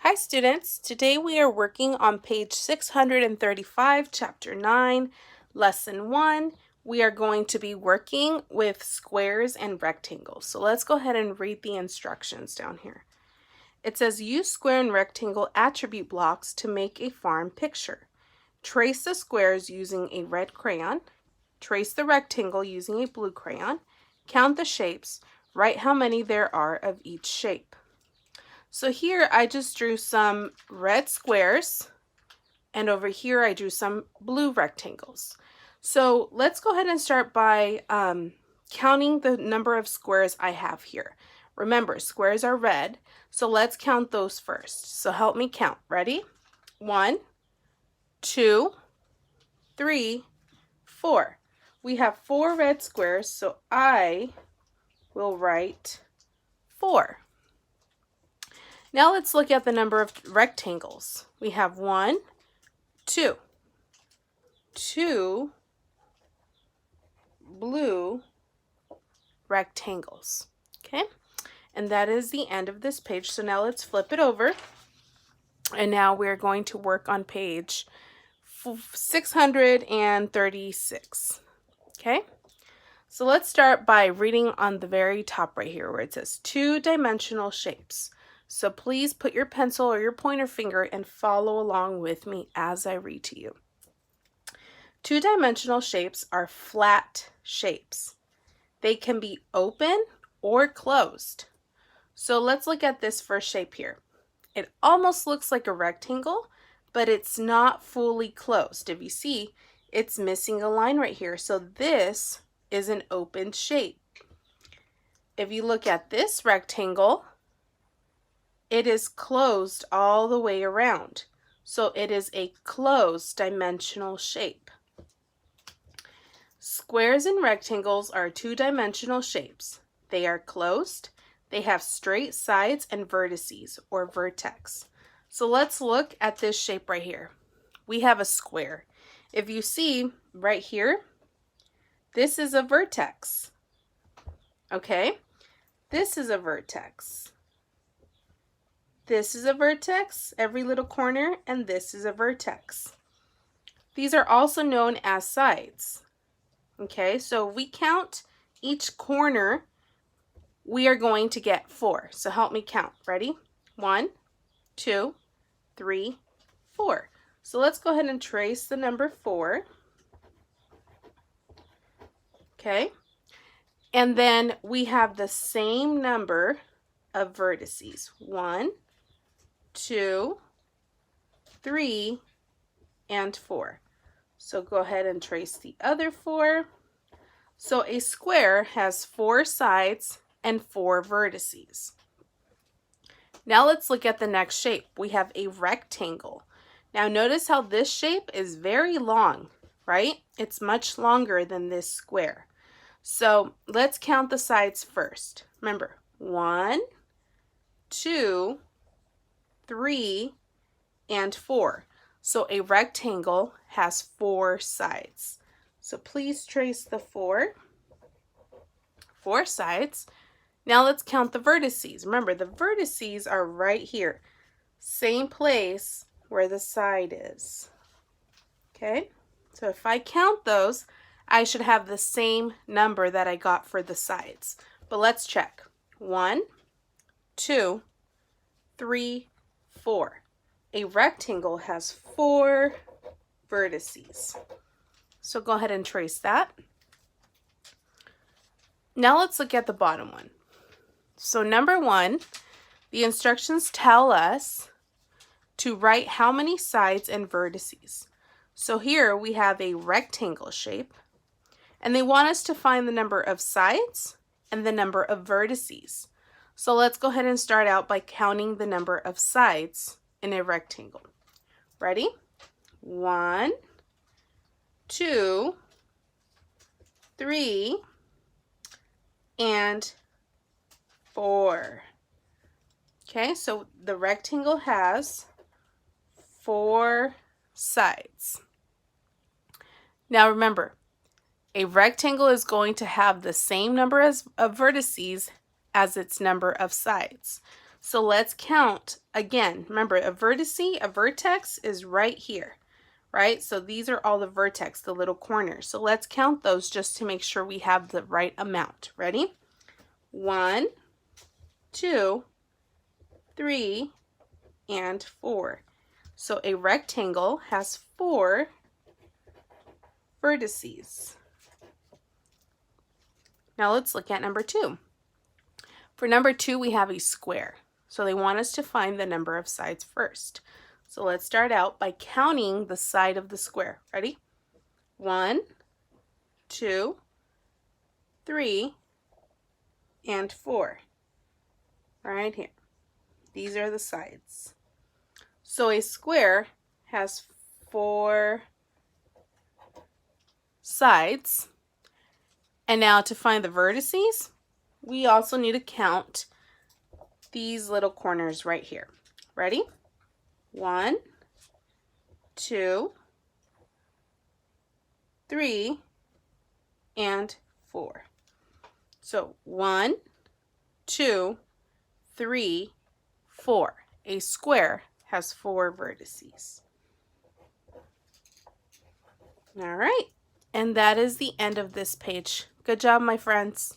Hi students, today we are working on page 635, chapter 9, lesson 1. We are going to be working with squares and rectangles. So let's go ahead and read the instructions down here. It says use square and rectangle attribute blocks to make a farm picture. Trace the squares using a red crayon. Trace the rectangle using a blue crayon. Count the shapes. Write how many there are of each shape. So here I just drew some red squares, and over here I drew some blue rectangles. So let's go ahead and start by counting the number of squares I have here. Remember, squares are red, so let's count those first. So help me count. Ready? 1, 2, 3, 4. We have 4 red squares, so I will write 4. Now let's look at the number of rectangles. We have 1, 2 blue rectangles. Okay, and that is the end of this page. So now let's flip it over. And now we're going to work on page 636. Okay, so let's start by reading on the very top right here where it says two-dimensional shapes. So please put your pencil or your pointer finger and follow along with me as I read to you. Two-dimensional shapes are flat shapes. They can be open or closed. So let's look at this first shape here. It almost looks like a rectangle, but it's not fully closed. If you see, it's missing a line right here. So this is an open shape. If you look at this rectangle, it is closed all the way around. So it is a closed dimensional shape. Squares and rectangles are two-dimensional shapes. They are closed. They have straight sides and vertices or vertex. So let's look at this shape right here. We have a square. If you see right here, this is a vertex. Okay, this is a vertex. This is a vertex, every little corner, and this is a vertex. These are also known as sides. Okay, so if we count each corner, we are going to get 4. So help me count. Ready? 1, 2, 3, 4. So let's go ahead and trace the number 4. Okay, and then we have the same number of vertices. 1, 2, 3, and 4. So go ahead and trace the other 4. So a square has 4 sides and 4 vertices. Now let's look at the next shape. We have a rectangle. Now notice how this shape is very long, right? It's much longer than this square. So let's count the sides first. Remember, 1, 2, 3, and 4. So a rectangle has 4 sides. So please trace the 4 sides. Now let's count the vertices. Remember, the vertices are right here. Same place where the side is. Okay, so if I count those, I should have the same number that I got for the sides. But let's check. 1, 2, 3, 4. A rectangle has 4 vertices. So go ahead and trace that. Now let's look at the bottom one. So number 1, the instructions tell us to write how many sides and vertices. So here we have a rectangle shape, and they want us to find the number of sides and the number of vertices. So let's go ahead and start out by counting the number of sides in a rectangle. Ready? 1, 2, 3, and 4. Okay, so the rectangle has 4 sides. Now remember, a rectangle is going to have the same number of vertices as its number of sides. So let's count again. Remember, a vertex is right here, right? So these are all the vertex, the little corners. So let's count those just to make sure we have the right amount. Ready? 1, 2, 3, and 4. So a rectangle has 4 vertices. Now let's look at number 2. For number 2, we have a square. So they want us to find the number of sides first. So let's start out by counting the side of the square. Ready? 1, 2, 3, and 4. Right here. These are the sides. So a square has 4 sides. And now to find the vertices, we also need to count these little corners right here. Ready? 1, 2, 3, and 4. So 1, 2, 3, 4. A square has 4 vertices. All right. And that is the end of this page. Good job, my friends.